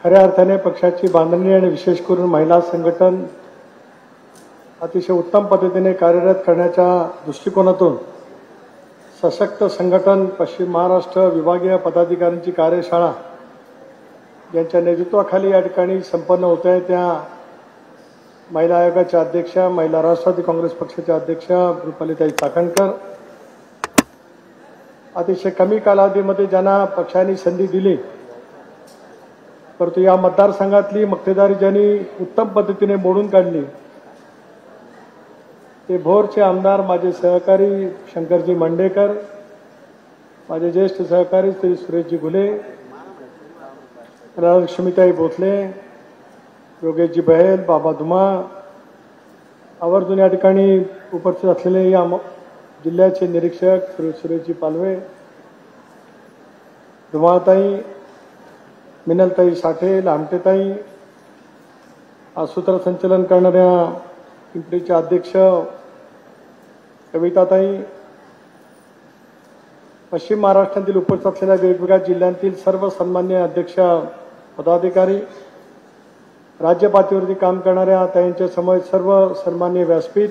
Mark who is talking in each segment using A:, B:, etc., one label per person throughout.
A: खऱ्या अर्थाने पक्षाची बांधणी आणि विशेष करून महिला संघटन अतिशय उत्तम पद्धतीने कार्यरत करण्याच्या दृष्टिकोनातून सशक्त संघटन पश्चिम महाराष्ट्र विभागीय पदाधिकाऱ्यांची कार्यशाळा यांच्या नेतृत्वाखाली या ठिकाणी संपन्न होत आहे। त्या महिला आयोगाच्या अध्यक्षा, महिला राष्ट्रवादी काँग्रेस पक्षाच्या अध्यक्षा रुपालीताई चाकणकर, अतिशय कमी कालावधीमध्ये ज्यांना पक्षाने संधी दिली, परंतु या मतदारसंघातली मक्तेदारी ज्यांनी उत्तम पद्धतीने मोडून काढली ते भोरचे आमदार माझे सहकारी शंकरजी मंडेकर, माझे ज्येष्ठ सहकारी श्री सुरेशजी घुले, लक्ष्मीताई भोसले, योगेशजी बहेल, बाबा धुमा, आवर्जून या ठिकाणी उपस्थित असलेले या जिल्ह्याचे निरीक्षक श्री सुरेशजी पालवे, धुमाताई, मिनलताई साठे, लामटेताई, सूत्रसंचलन करणाऱ्या पिंपरीचे अध्यक्ष कविताताई, पश्चिम महाराष्ट्रातील उपस्थित असलेल्या वेगवेगळ्या जिल्ह्यांतील सर्व सन्मान्य अध्यक्ष पदाधिकारी, राज्य पातळीवरती काम करणाऱ्या त्यांच्या समोर सर्व सन्मान्य व्यासपीठ,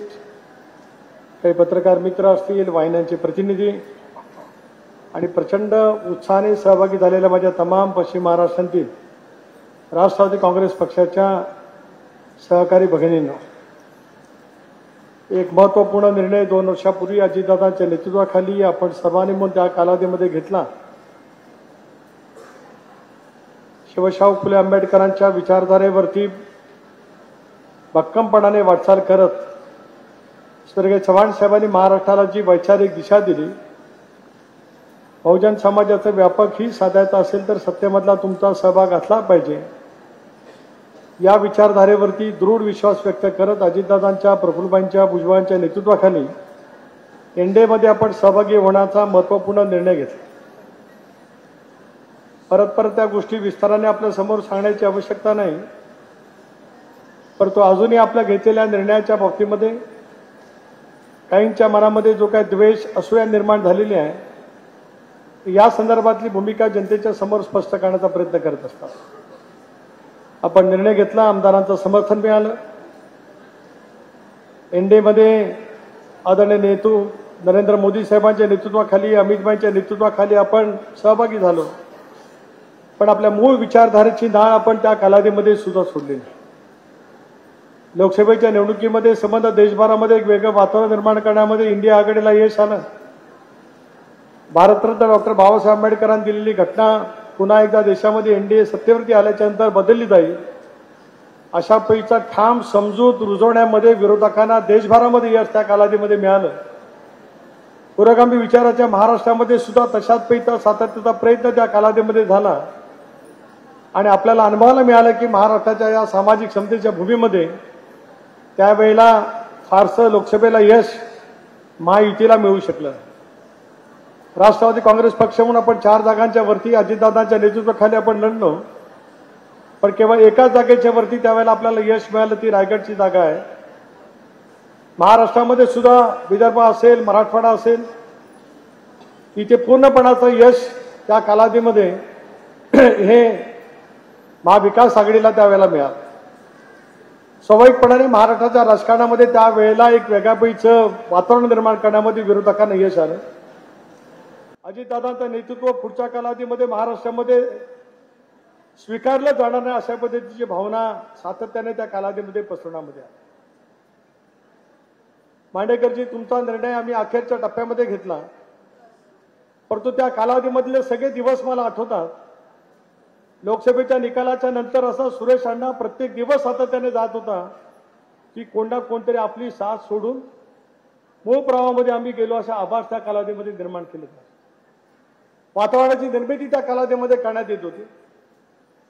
A: काही पत्रकार मित्र असतील, वाहिन्यांचे प्रतिनिधी आणि प्रचंड उत्साहाने सहभागी झालेल्या माझ्या तमाम पश्चिम महाराष्ट्रातील राष्ट्रवादी काँग्रेस पक्षाच्या सहकारी भगिनींनो, एक महत्त्वपूर्ण निर्णय 2 वर्षापूर्वी अजितदादांच्या नेतृत्वाखाली आपण सर्वांनी मिळून त्या कालावधीमध्ये घेतला। शिवशाहू फुले आंबेडकरांच्या विचारधारेवरती भक्कमपणाने वाटचाल करत स्वर्गीय चव्हाण साहेबांनी महाराष्ट्राला जी वैचारिक दिशा दिली, बहुजन समाजाचं व्यापक ही साधायचं असेल तर सत्तेमधला तुमचा सहभाग असला पाहिजे, या विचारधारेवरती दृढ विश्वास व्यक्त करत अजितदादांच्या, प्रफुल्लबाईंच्या, भुजबळांच्या नेतृत्वाखाली एनडीएमध्ये आपण सहभागी होण्याचा महत्त्वपूर्ण निर्णय घेतला। परत त्या गोष्टी विस्ताराने आपल्या समोर सांगण्याची आवश्यकता नाही, परंतु अजूनही आपल्या घेतलेल्या निर्णयाच्या बाबतीमध्ये काहींच्या मनामध्ये जो काही द्वेष, असूया निर्माण झालेली आहे, या संदर्भातली भूमिका जनतेच्या समोर स्पष्ट करण्याचा प्रयत्न करत असतात। आपण निर्णय घेतला, आमदारांचं समर्थन मिळालं, एनडीएमध्ये आदरणीय नेते नरेंद्र मोदी साहेबांच्या नेतृत्वाखाली, अमित भाईंच्या नेतृत्वाखाली आपण सहभागी झालो, पण आपल्या मूळ विचारधारेची नाळ आपण त्या कालावधीमध्ये सुद्धा सोडली नाही। लोकसभेच्या निवडणुकीमध्ये संबंध देशभरामध्ये एक वेगळं वातावरण निर्माण करण्यामध्ये इंडिया आघाडीला यश आलं। भारतरत्न डॉक्टर बाबासाहेब आंबेडकरांनी दिलेली घटना पुन्हा एकदा देशामध्ये एनडीए सत्तेवरती आल्याच्या नंतर बदलली जाईल, अशा पैकीचा ठाम समजूत रुजवण्यामध्ये विरोधकांना देशभरामध्ये यश त्या कालावधीमध्ये मिळालं। पुरोगामी विचाराच्या महाराष्ट्रामध्ये सुद्धा तशाच पैकीचा सातत्याचा प्रयत्न त्या कालावधीमध्ये झाला आणि आपल्याला अनुभवायला मिळालं की महाराष्ट्राच्या या सामाजिक समतेच्या भूमीमध्ये त्यावेळेला फारसं लोकसभेला यश महायुतीला मिळू शकलं। राष्ट्रवादी काँग्रेस पक्ष म्हणून आपण 4 जागांच्या वरती अजितदादांच्या नेतृत्वाखाली आपण लढलो, पण केवळ एकाच जागेच्या वरती त्यावेळेला आपल्याला यश मिळालं, ती रायगडची जागा आहे। महाराष्ट्रामध्ये सुद्धा विदर्भ असेल, मराठवाडा असेल, इथे पूर्णपणाचं यश त्या कालावधीमध्ये हे महाविकास आघाडीला त्यावेळेला मिळालं। स्वाभाविकपणाने महाराष्ट्राच्या राजकारणामध्ये त्यावेळेला एक वेगळ्यापैकीचं वातावरण निर्माण करण्यामध्ये विरोधकांना यश आलं। अजितदादांचं नेतृत्व पुढच्या कालावधीमध्ये महाराष्ट्रामध्ये स्वीकारलं जाणार नाही अशा पद्धतीची भावना सातत्याने त्या कालावधीमध्ये पसरवण्यामध्ये आली। मांडेकरजी, तुमचा निर्णय आम्ही अखेरच्या टप्प्यामध्ये घेतला, परंतु त्या कालावधीमधले सगळे दिवस मला आठवतात। लोकसभेच्या निकालाच्या नंतर असा सुरेश अण्णा प्रत्येक दिवस सातत्याने जात होता की कोणतरी आपली साथ सोडून मूळ प्रवाहामध्ये आम्ही गेलो, अशा आभास त्या कालावधीमध्ये निर्माण केले जाते। वातावरणाची निर्मिती त्या कालावधीमध्ये करण्यात येत होती,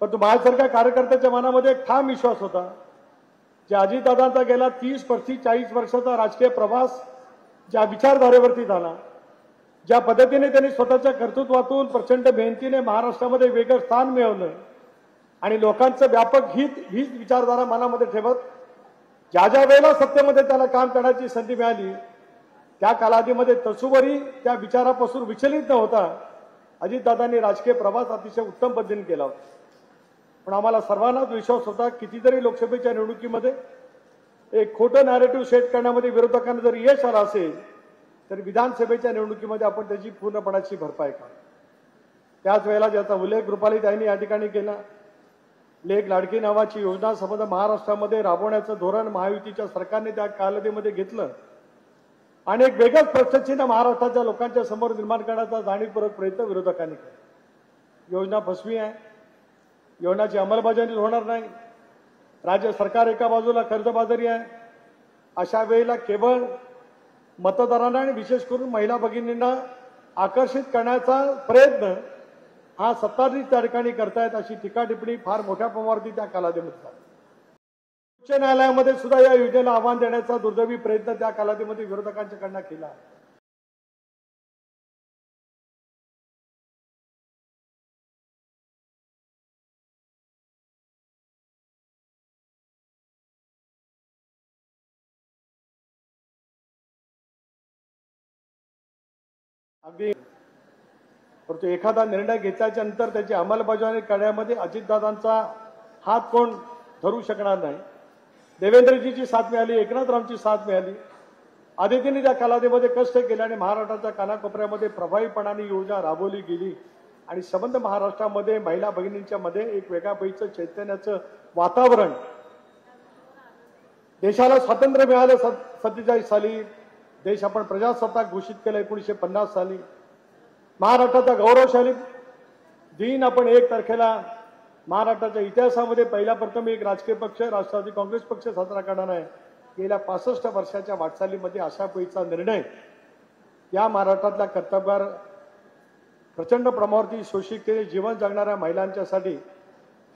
A: परंतु माझ्यासारख्या कार्यकर्त्याच्या मनामध्ये एक ठाम विश्वास होता की अजितदादांचा गेला 30-40 वर्षाचा राजकीय प्रवास ज्या विचारधारेवरती झाला, ज्या पद्धतीने त्यांनी स्वतःच्या कर्तृत्वातून प्रचंड मेहनतीने महाराष्ट्रामध्ये वेगळं स्थान मिळवलं आणि लोकांचं व्यापक हीच विचारधारा मनामध्ये ठेवत ज्या वेळेला सत्तेमध्ये त्याला काम करण्याची संधी मिळाली, त्या कालावधीमध्ये तसुवरी त्या विचारापासून विचलित न होता अजितदादांनी राजकीय प्रवास अतिशय उत्तम पद्धतीने केला होता। पण आम्हाला सर्वांनाच विश्वास होता कितीतरी लोकसभेच्या निवडणुकीमध्ये एक खोटं नॅरेटिव्ह सेट करण्यामध्ये विरोधकांना जर यश आलं असेल तर विधानसभेच्या निवडणुकीमध्ये आपण त्याची पूर्णपणाची भरपाई करू. त्याच वेळेला ज्याचा उल्लेख रुपालीताईंनी या ठिकाणी केला, लेख लाडकी नावाची योजना संबंध महाराष्ट्रामध्ये राबवण्याचं धोरण महायुतीच्या सरकारने त्या कालावधीमध्ये घेतलं आणि एक वेगळंच प्रत्यक्षिने महाराष्ट्राच्या लोकांच्या समोर निर्माण करण्याचा जाणीवपूर्वक प्रयत्न विरोधकांनी केला. योजना फसवी आहे, योजनाची अंमलबजावणी होणार नाही, राज्य सरकार एका बाजूला कर्जबाजारी आहे. अशा वेळेला केवळ मतदारांना आणि विशेष करून महिला भगिनींना आकर्षित करण्याचा प्रयत्न हा सत्ताधारी त्या ठिकाणी करतायत अशी टीका टिप्पणी फार मोठ्या प्रमाणावरती त्या कालावधीमध्ये झाली. उच्च न्यायालयामध्ये सुद्धा या योजनेला आव्हान देण्याचा दुर्दैवी प्रयत्न त्या कालावधीमध्ये विरोधकांच्याकडनं केला. अगदी परंतु एखादा निर्णय घेतल्याच्या नंतर त्याची अंमलबजावणी करण्यामध्ये अजितदादांचा हात कोण धरू शकणार नाही. देवेंद्रजीची साथ मिळाली, एकनाथरावांची साथ मिळाली. आदितींनी त्या कालावधीमध्ये कष्ट केले आणि महाराष्ट्राच्या कानाकोपऱ्यामध्ये प्रभावीपणाने योजना राबवली गेली आणि संबंध महाराष्ट्रामध्ये महिला भगिनींच्या मध्ये एक वेगळ्या पैचं चैतन्याचं वातावरण. देशाला स्वातंत्र्य मिळालं 47 साली, देश आपण प्रजासत्ताक घोषित केलं 1950 साली. महाराष्ट्राचा गौरवशाली दिन आपण 1 तारखेला महाराष्ट्राच्या इतिहासामध्ये पहिला प्रथम एक राजकीय पक्ष राष्ट्रवादी काँग्रेस पक्ष साजरा करणार आहे. गेल्या 65 वर्षाच्या वाटचालीमध्ये अशा पैचा निर्णय या महाराष्ट्रातल्या कर्तव्यगार प्रचंड प्रमाणावरती शोषितेने जीवन जगणाऱ्या महिलांच्यासाठी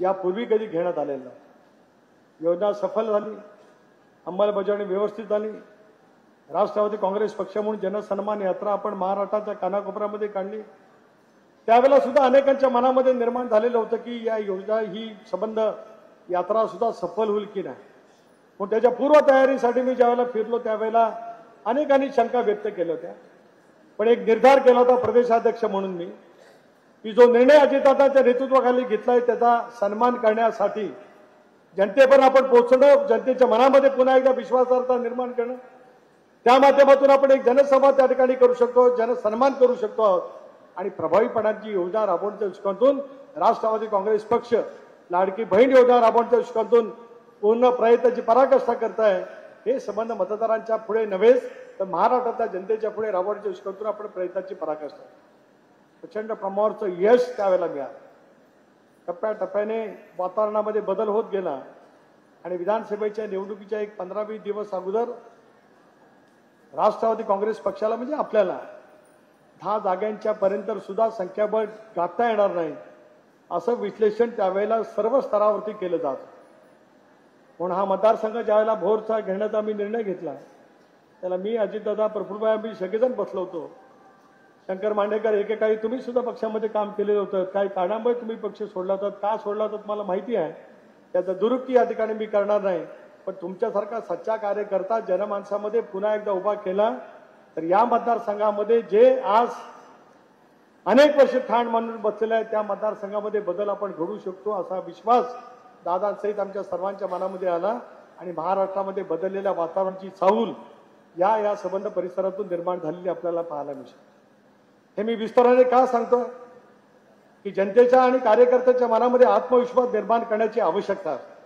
A: यापूर्वी कधी घेण्यात आलेला नाही. योजना सफल झाली, अंमलबजावणी व्यवस्थित झाली. राष्ट्रवादी काँग्रेस पक्ष म्हणून जनसन्मान यात्रा आपण महाराष्ट्राच्या कानाकोपऱ्यामध्ये काढली. त्यावेळेला सुद्धा अनेकांच्या मनामध्ये निर्माण झालेलं होतं की या योजना ही संबंध यात्रा सुद्धा सफल होईल की नाही. पण त्याच्या पूर्वतयारीसाठी मी ज्यावेळेला फिरलो त्यावेळेला अनेकांनी शंका व्यक्त केल्या होत्या. पण एक निर्धार केला होता प्रदेशाध्यक्ष म्हणून मी की जो निर्णय अजितदादांच्या नेतृत्वाखाली घेतलाय त्याचा सन्मान करण्यासाठी जनतेपर्यंत आपण पोहोचणं, जनतेच्या मनामध्ये पुन्हा एकदा विश्वासार्हता निर्माण करणं, त्या माध्यमातून आपण एक जनसंवाद त्या ठिकाणी करू शकतो, जनसन्मान करू शकतो आणि प्रभावीपणाची योजना राबवण्याच्या दृष्टिकोनातून राष्ट्रवादी काँग्रेस पक्ष लाडकी बहीण योजना राबवण्याच्या दृष्टिकोनातून पूर्ण प्रयत्नाची पराकाष्ठा करताय. हे संबंध मतदारांच्या पुढे नव्हेच तर महाराष्ट्रातल्या जनतेच्या पुढे राबवण्याच्या दृष्टिकोनातून आपण प्रयत्नाची पराकाष्ठा. प्रचंड प्रमाणावरचं यश त्यावेळेला मिळालं. टप्प्याटप्प्याने वातावरणामध्ये बदल होत गेला आणि विधानसभेच्या निवडणुकीच्या एक 15-20 दिवस अगोदर राष्ट्रवादी काँग्रेस पक्षाला म्हणजे आपल्याला 10 जागांच्या पर्यंत सुद्धा संख्याबळ गाठता येणार नाही असं विश्लेषण त्यावेळेला सर्व स्तरावरती केलं जात. म्हणून हा मतदारसंघ ज्यावेळेला भोरचा घेण्याचा मी निर्णय घेतला त्याला मी, अजितदादा, प्रफुल्लभाई आम्ही सगळेजण बसलो होतो. शंकर मांडेकर एकेकाळी तुम्ही सुद्धा पक्षामध्ये काम केलेलं होतं, काही कारणामुळे तुम्ही पक्ष सोडला होता, का सोडला होता मला माहिती आहे, त्याचा दुरुक्ती या ठिकाणी मी करणार नाही. पण तुमच्यासारखा सच्चा कार्यकर्ता जनमानसामध्ये पुन्हा एकदा उभा केला तर या मतदारसंघामध्ये जे आज अनेक वर्ष ठाण मानून बसलेले आहे त्या मतदारसंघामध्ये बदल आपण घडू शकतो असा विश्वास दादांसहित आमच्या सर्वांच्या मनामध्ये आला आणि महाराष्ट्रामध्ये बदललेल्या वातावरणाची चाहूल या संबंध परिसरातून निर्माण झालेली आपल्याला पाहायला मिळते. हे मी विस्ताराने का सांगतो की जनतेच्या आणि कार्यकर्त्याच्या मनामध्ये आत्मविश्वास निर्माण करण्याची आवश्यकता आहे.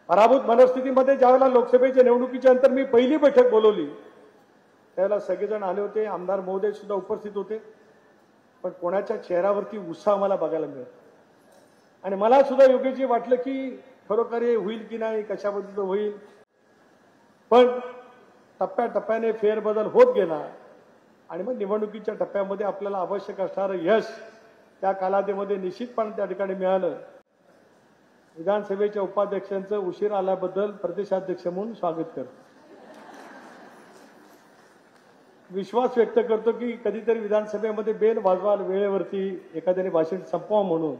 A: पराभूत मनस्थितीमध्ये ज्यावेळेला लोकसभेच्या निवडणुकीच्या नंतर मी पहिली बैठक बोलवली त्यावेळेला सगळेजण आले होते, आमदार महोदय सुद्धा उपस्थित होते, पण कोणाच्या चेहऱ्यावरती उत्साह मला बघायला मिळत आणि मला सुद्धा योग्यजी वाटलं की खरोखर हे होईल की नाही, कशा पद्धतीचं होईल. पण टप्प्याटप्प्याने फेरबदल होत गेला आणि मग निवडणुकीच्या टप्प्यामध्ये आपल्याला आवश्यक असणारं यश त्या कालावधीमध्ये निश्चितपणे त्या ठिकाणी मिळालं. विधानसभेच्या उपाध्यक्षांचं उशीर आल्याबद्दल प्रदेशाध्यक्ष म्हणून स्वागत करतो. विश्वास व्यक्त करतो की कधीतरी विधानसभेमध्ये बेल वाजवाल वेळेवरती एखाद्याने भाषण संपवा म्हणून,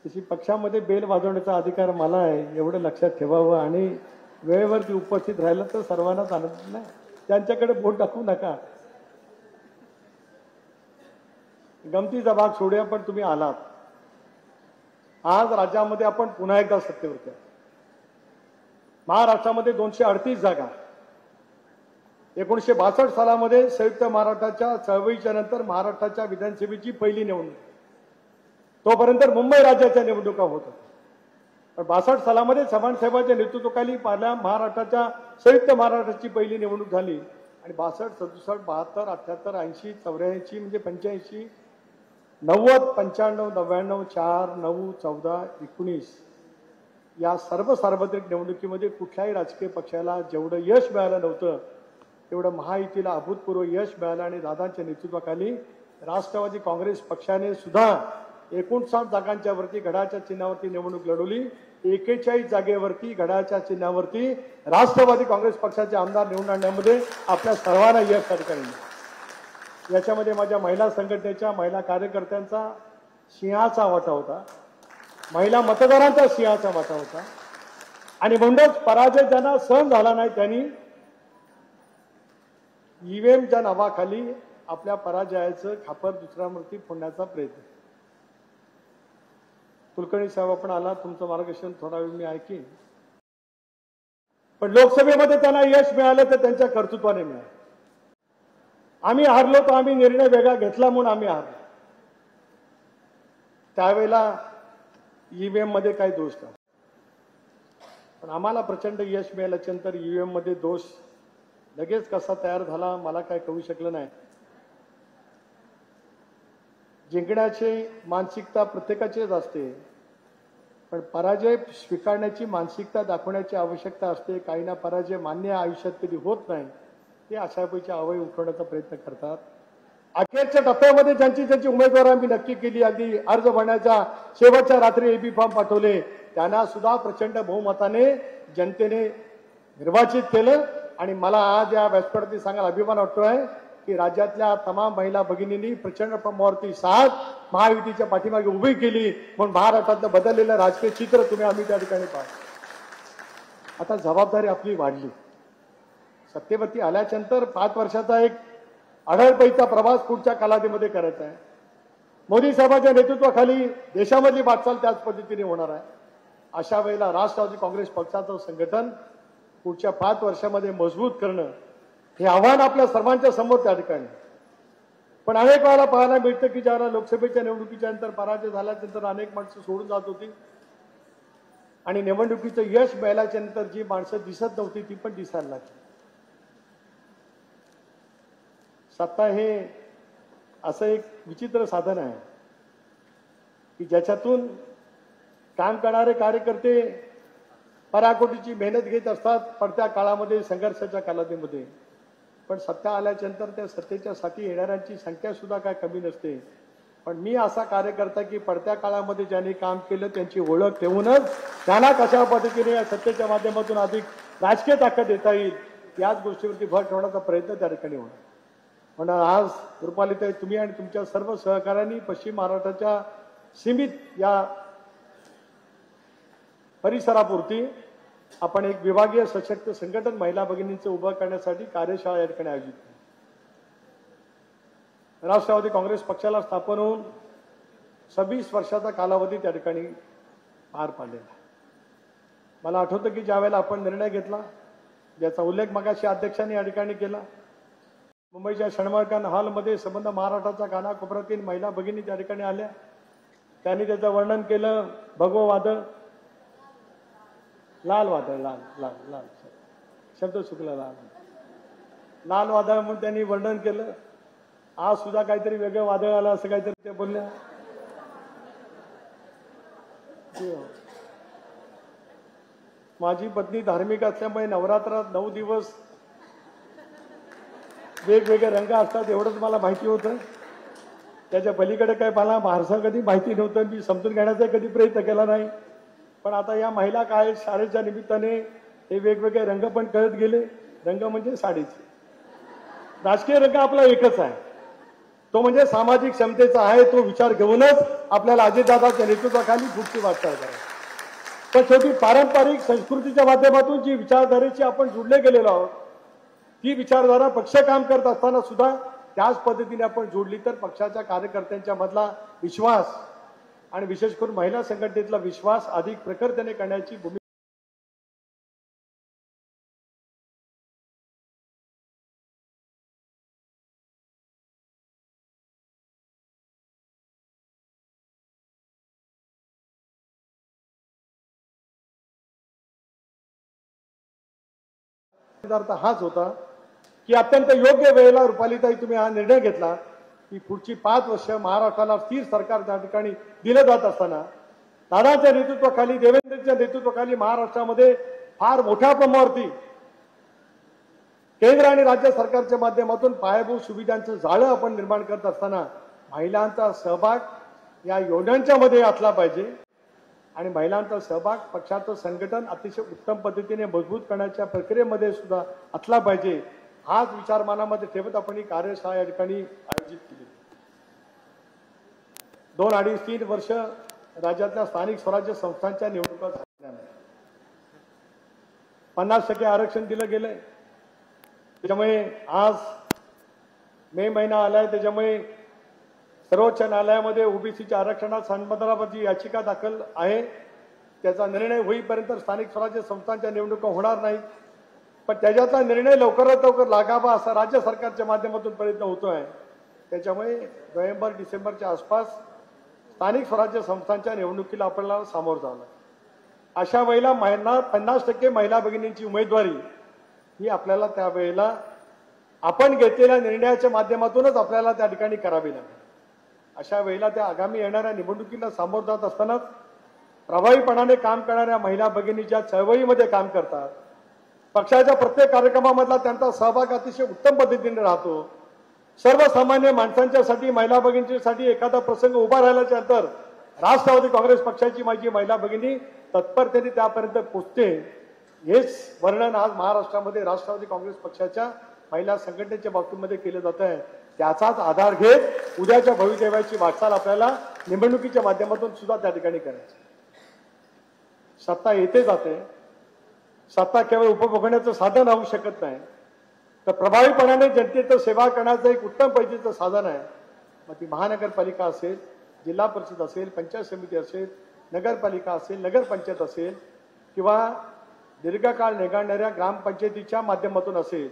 A: तशी पक्षामध्ये बेल वाजवण्याचा अधिकार मला आहे एवढं लक्षात ठेवावं आणि वेळेवरती उपस्थित राहिलं तर सर्वांनाच आनंद नाही. त्यांच्याकडे बोट टाकू नका. गमतीचा भाग सोडूया, पण तुम्ही आलात. आज राज्यामध्ये आपण पुन्हा एकदा सत्तेवरती आहोत. महाराष्ट्रामध्ये 238 जागा. 1962 सालामध्ये संयुक्त महाराष्ट्राच्या चळवळीच्या नंतर महाराष्ट्राच्या विधानसभेची पहिली निवडणूक. तोपर्यंत मुंबई राज्याच्या निवडणुका होत होत्या. पण 62 सालामध्ये चव्हाण साहेबांच्या नेतृत्वाखाली पहिल्या महाराष्ट्राच्या संयुक्त महाराष्ट्राची पहिली निवडणूक झाली आणि 62, 67, 72, 78, 80, 84 म्हणजे 85, 90, 95, 99, 4, 9, 14, 19 या सर्व सार्वत्रिक निवडणुकीमध्ये कुठल्याही राजकीय पक्षाला जेवढं यश मिळालं नव्हतं तेवढं महायुतीला अभूतपूर्व यश मिळालं आणि दादांच्या नेतृत्वाखाली राष्ट्रवादी काँग्रेस पक्षाने सुद्धा 59 जागांच्या वरती घड्याळाच्या चिन्हावरती निवडणूक लढवली. 41 जागेवरती घड्याळाच्या चिन्हावरती राष्ट्रवादी काँग्रेस पक्षाचे आमदार निवडून आणण्यामध्ये आपल्या सर्वांना यश त्या ठिकाणी मिळालं. याच्यामध्ये माझ्या महिला संघटनेच्या महिला कार्यकर्त्यांचा सिंहाचा वाटा होता, महिला मतदारांचा सिंहाचा वाटा होता आणि म्हणूनच पराजय ज्यांना सहन झाला नाही त्यांनी ईव्हीएमच्या नावाखाली आपल्या पराजयाचं खापर दुसऱ्यावरती फोडण्याचा प्रयत्न. कुलकर्णी साहेब आपण आला, तुमचं मार्गदर्शन थोडा वेळ मी ऐकीन. पण लोकसभेमध्ये त्यांना यश मिळालं तर त्यांच्या कर्तृत्वाने मिळालं. आम्ही हारलो तर आम्ही निर्णय वेगळा घेतला म्हणून आम्ही हारलो. त्यावेळेला ईव्हीएम मध्ये काही दोष नाही, पण आम्हाला प्रचंड यश मिळाल्यानंतर ईव्हीएम मध्ये दोष लगेच कसा तयार झाला मला काय कळू शकलं नाही. जिंकण्याची मानसिकता प्रत्येकाचीच असते, पण पराजय स्वीकारण्याची मानसिकता दाखवण्याची आवश्यकता असते. काहींना पराजय मान्य आयुष्यात कधी होत नाही, ते अशापैकी अवय उठवण्याचा प्रयत्न करतात. अखेरच्या टप्प्यामध्ये ज्यांची उमेदवार आम्ही नक्की केली, अगदी अर्ज भरण्याच्या शेवटच्या रात्री एबी फॉर्म पाठवले, त्यांना सुद्धा प्रचंड बहुमताने जनतेने निर्वाचित केलं. आणि मला आज या व्यासपीठावरती सांगायला अभिमान वाटतोय की राज्यातल्या तमाम महिला भगिनींनी प्रचंड प्रमाणावरती साथ महायुतीच्या पाठीमागे उभी केली. म्हणून महाराष्ट्रातलं बदललेलं राजकीय चित्र आम्ही त्या ठिकाणी पाहतो. आता जबाबदारी आपली वाढली. सत्तेवरती आल्यानंतर 5 वर्षाचा एक अढळपैचा प्रवास पुढच्या कालावधीमध्ये करायचा आहे. मोदी साहेबांच्या नेतृत्वाखाली देशामधली वाटचाल त्याच पद्धतीने होणार आहे. अशा वेळेला राष्ट्रवादी काँग्रेस पक्षाचं संघटन पुढच्या 5 वर्षामध्ये मजबूत करणं हे आव्हान आपल्या सर्वांच्या समोर त्या ठिकाणी. पण अनेक वेळाला पाहायला मिळतं की ज्याला लोकसभेच्या निवडणुकीच्या नंतर पराजय झाल्यानंतर अनेक माणसं सोडून जात होती आणि निवडणुकीचं यश मिळाल्याच्या नंतर जी माणसं दिसत नव्हती ती पण दिसायला लागली. सत्ता हे असं एक विचित्र साधन आहे की ज्याच्यातून काम करणारे कार्यकर्ते पराकोटीची मेहनत घेत असतात पडत्या काळामध्ये, संघर्षाच्या कालावधीमध्ये. पण सत्ता आल्यानंतर त्या सत्तेच्या साठी येणाऱ्यांची संख्या सुद्धा काय कमी नसते. पण मी असा कार्यकर्ता की पडत्या काळामध्ये ज्यांनी काम केलं त्यांची ओळख ठेवूनच त्यांना कशा पद्धतीने या सत्तेच्या माध्यमातून अधिक राजकीय ताकद देता येईल याच गोष्टीवरती भर ठेवण्याचा प्रयत्न त्या ठिकाणी होणार. म्हणून आज रुपालीताई तुम्ही आणि तुमच्या सर्व सहकाऱ्यांनी पश्चिम महाराष्ट्राच्या सीमित या परिसरापुरती आपण एक विभागीय सशक्त संघटन महिला भगिनींचं उभं करण्यासाठी कार्यशाळा या ठिकाणी आयोजित केली. राष्ट्रवादी काँग्रेस पक्षाला स्थापन होऊन 26 वर्षाचा कालावधी त्या ठिकाणी पार पाडलेला. मला आठवतं की ज्यावेळेला आपण निर्णय घेतला ज्याचा उल्लेख मगाशी अध्यक्षांनी या ठिकाणी केला, मुंबईच्या शनिवारकान हॉलमध्ये संबंध महाराष्ट्राचा कानाकोपऱ्यातील महिला भगिनी त्या ठिकाणी आल्या. त्यांनी त्याचं वर्णन केलं, भगवं वादळ, लाल वादळ, लाल लाल लाल शब्द चुकला, लाल लाल वादळ म्हणून त्यांनी वर्णन केलं. आज सुद्धा काहीतरी वेगळं वादळ आलं असं काहीतरी ते बोलल्या. माझी पत्नी धार्मिक असल्यामुळे नवरात्रात 9 दिवस वेगवेगळे रंग असतात एवढंच मला माहिती होतं. त्याच्या पलीकडे काय मला फारसं कधी माहिती नव्हतं. मी समजून घेण्याचा कधी प्रयत्न केला नाही. पण आता या महिला काय शाळेच्या निमित्ताने हे वेगवेगळे रंग पण कळत गेले. रंग म्हणजे साडीचे. राजकीय रंग आपला एकच आहे, तो म्हणजे सामाजिक क्षमतेचा आहे. तो विचार घेऊनच आपल्याला अजितदादाच्या नेतृत्वाखाली पुढची वाटचाल करायची. पण शेवटी पारंपरिक संस्कृतीच्या माध्यमातून जी विचारधारेची आपण जोडले गेलेलो आहोत ती विचारधारा पक्ष काम करत असताना सुद्धा त्याच पद्धतीने आपण जोडली तर पक्षाच्या कार्यकर्त्यांच्या मधला विश्वास आणि विशेष करून महिला संघटनेतला विश्वास अधिक प्रखरतेने करण्याची भूमिका हाच होता की अत्यंत योग्य वेळेला रुपालीताई तुम्ही हा निर्णय घेतला की पुढची 5 वर्ष महाराष्ट्राला स्थिर सरकार त्या ठिकाणी दिलं जात असताना दादाच्या नेतृत्वाखाली देवेंद्रच्या नेतृत्वाखाली महाराष्ट्रामध्ये फार मोठ्या प्रमाणावरती केंद्र आणि राज्य सरकारच्या माध्यमातून पायाभूत सुविधांचं जाळं आपण निर्माण करत असताना महिलांचा सहभाग या योजनांच्या मध्ये असला पाहिजे आणि महिलांचा सहभाग पक्षाचं संघटन अतिशय उत्तम पद्धतीने मजबूत करण्याच्या प्रक्रियेमध्ये सुद्धा असला पाहिजे हाच विचार मनामध्ये ठेवत आपण ही कार्यशाळा या ठिकाणी आयोजित केली. 2, 2.5, 3 वर्ष राज्यातल्या स्थानिक स्वराज्य संस्थांच्या निवडणुका झाल्या नाही. 50% आरक्षण दिलं गेलंय. त्याच्यामुळे आज मे महिना आलाय त्याच्यामुळे सर्वोच्च न्यायालयामध्ये ओबीसीच्या आरक्षणात संदर्भाची याचिका दाखल आहे. त्याचा निर्णय होईपर्यंत स्थानिक स्वराज्य संस्थांच्या निवडणुका होणार नाही. पण त्याच्याचा निर्णय लवकरात लवकर लागावा असा राज्य सरकारच्या माध्यमातून प्रयत्न होतोय. त्याच्यामुळे नोव्हेंबर-डिसेंबरच्या आसपास स्थानिक स्वराज्य संस्थांच्या निवडणुकीला आपल्याला सामोरं जावं लागेल. अशा वेळेला 50% महिला भगिनींची उमेदवारी ही आपल्याला त्यावेळेला आपण घेतलेल्या निर्णयाच्या माध्यमातूनच आपल्याला त्या ठिकाणी करावी लागेल. अशा वेळेला त्या आगामी येणाऱ्या निवडणुकीला सामोरं जात असतानाच प्रभावीपणाने काम करणाऱ्या महिला भगिनी ज्या चळवळीमध्ये काम करतात पक्षाच्या प्रत्येक कार्यक्रमामधला त्यांचा सहभाग अतिशय उत्तम पद्धतीने राहतो. सर्वसामान्य माणसांच्यासाठी महिला भगिनींसाठी एखादा प्रसंग उभा राहिल्याच्या नंतर राष्ट्रवादी काँग्रेस पक्षाची माझी महिला भगिनी तत्परतेने त्यापर्यंत पोहोचते. हेच वर्णन आज महाराष्ट्रामध्ये राष्ट्रवादी काँग्रेस पक्षाच्या महिला संघटनेच्या बाबतीमध्ये केलं जात आहे. त्याचाच आधार घेत उद्याच्या भवितव्याची वाटचाल आपल्याला निवडणुकीच्या माध्यमातून सुद्धा त्या ठिकाणी करायची. सत्ता येते जाते. सत्ता केवळ उपभोगण्याचं साधन होऊ शकत नाही तर प्रभावीपणाने जनतेचं सेवा करण्याचं एक उत्तम पैकीचं साधन आहे. मग ती महानगरपालिका असेल, जिल्हा परिषद असेल, पंचायत समिती असेल, नगरपालिका असेल, नगरपंचायत असेल किंवा दीर्घकाळ निघाणाऱ्या ग्रामपंचायतीच्या माध्यमातून असेल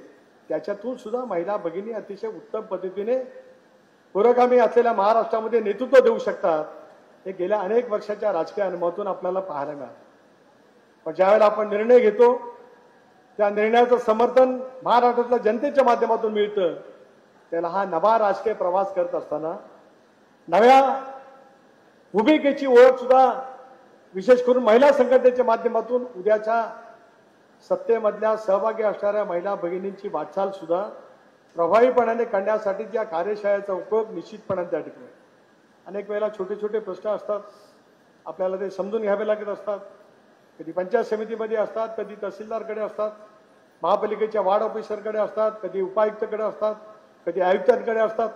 A: त्याच्यातून सुद्धा महिला भगिनी अतिशय उत्तम पद्धतीने पुरोगामी असलेल्या महाराष्ट्रामध्ये नेतृत्व देऊ शकतात. हे गेल्या अनेक वर्षाच्या राजकीय अनुभवातून आपल्याला पाहायला मिळालं. पण ज्यावेळेला आपण निर्णय घेतो त्या निर्णयाचं समर्थन महाराष्ट्रातल्या जनतेच्या माध्यमातून मिळतं त्याला हा नवा राजकीय प्रवास करत असताना नव्या भूमिकेची ओळख सुद्धा विशेष करून महिला संघटनेच्या माध्यमातून उद्याच्या सत्तेमधल्या सहभागी असणाऱ्या महिला भगिनींची वाटचाल सुद्धा प्रभावीपणाने करण्यासाठी त्या कार्यशाळेचा उपयोग निश्चितपणाने त्या ठिकाणी. अनेक वेळेला छोटे छोटे प्रश्न असतात आपल्याला ते समजून घ्यावे लागत असतात. कधी पंचायत समितीमध्ये असतात, कधी तहसीलदारकडे असतात, महापालिकेच्या वार्ड ऑफिसरकडे असतात, कधी उपायुक्तकडे असतात, कधी आयुक्तांकडे असतात.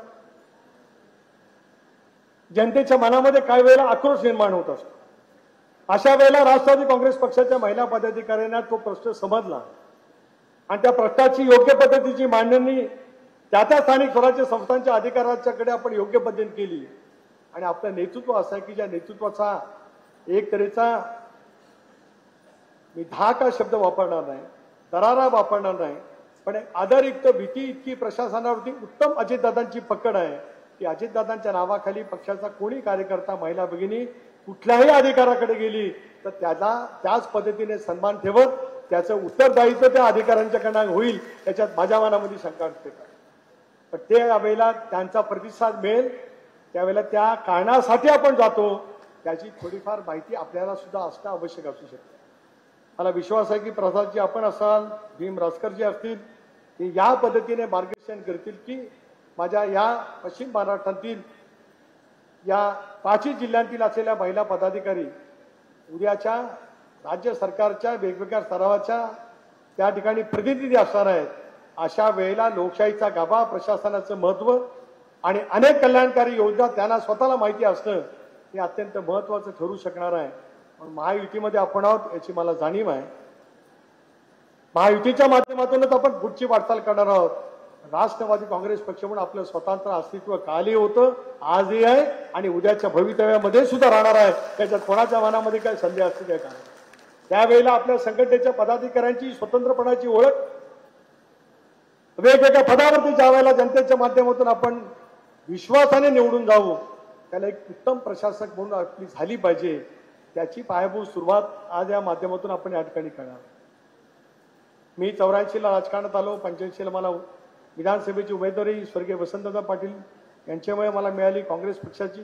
A: जनतेच्या मनामध्ये काही वेळेला आक्रोश निर्माण होत असतो. अशा वेळेला राष्ट्रवादी काँग्रेस पक्षाच्या महिला पदाधिकाऱ्यांना तो प्रश्न समजला आणि त्या प्रश्नाची योग्य पद्धतीची मांडणी त्या स्थानिक स्वराज्य संस्थांच्या अधिकाऱ्यांच्याकडे आपण योग्य पद्धतीने केली आणि आपलं नेतृत्व असं आहे की ज्या नेतृत्वाचा एक तऱ्हेचा मी धाका शब्द वापरणार नाही, दरारा वापरणार नाही, पण आदरयुक्त भीती इतकी प्रशासनावरती उत्तम अजितदादांची पकड आहे की अजितदादांच्या नावाखाली पक्षाचा कोणी कार्यकर्ता महिला भगिनी कुठल्याही अधिकाऱ्याकडे गेली तर त्याला त्याच पद्धतीने सन्मान ठेवत त्याचं उत्तरदायित्व त्या अधिकाऱ्यांच्याकडनं होईल याच्यात माझ्या मनामध्ये शंका असते. पण ते यावेळेला त्यांचा प्रतिसाद मिळेल त्यावेळेला त्या कारणासाठी आपण जातो त्याची थोडीफार माहिती आपल्याला सुद्धा असणं आवश्यक असू शकते. मला विश्वास आहे की प्रसादजी आपण असाल, भीम रासकरजी असतील ते या पद्धतीने मार्गदर्शन करतील की माझ्या या पश्चिम महाराष्ट्रातील या 5 जिल्ह्यांतील असलेल्या महिला पदाधिकारी उद्याच्या राज्य सरकारच्या वेगवेगळ्या स्तरावरच्या त्या ठिकाणी प्रतिनिधी असणार आहेत. अशा वेळेला लोकशाहीचा गाभा, प्रशासनाचं महत्त्व आणि अनेक कल्याणकारी योजना त्यांना स्वतःला माहिती असणं हे अत्यंत महत्त्वाचं ठरू शकणार आहे. म्हणून महायुतीमध्ये आपण आहोत याची मला जाणीव आहे. महायुतीच्या माध्यमातूनच आपण पुढची वाटचाल करणार आहोत. राष्ट्रवादी काँग्रेस पक्ष म्हणून आपलं स्वतंत्र अस्तित्व कालही होतं, आजही आहे आणि उद्याच्या भवितव्यामध्ये सुद्धा राहणार आहे. त्याच्यात कोणाच्या मनामध्ये काय संदेह असते काय कारण. त्यावेळेला आपल्या संघटनेच्या पदाधिकाऱ्यांची स्वतंत्रपणाची ओळख, वेगवेगळ्या पदावरती ज्या वेळेला जनतेच्या माध्यमातून आपण विश्वासाने निवडून जाऊ, त्याला एक उत्तम प्रशासक म्हणून आपली झाली पाहिजे, त्याची पायाभूत सुरुवात आज या माध्यमातून आपण या ठिकाणी करणार. मी 84 ला राजकारणात आलो, 85 ला मला विधानसभेची उमेदवारी स्वर्गीय वसंतदादा पाटील यांच्यामुळे मला मिळाली काँग्रेस पक्षाची.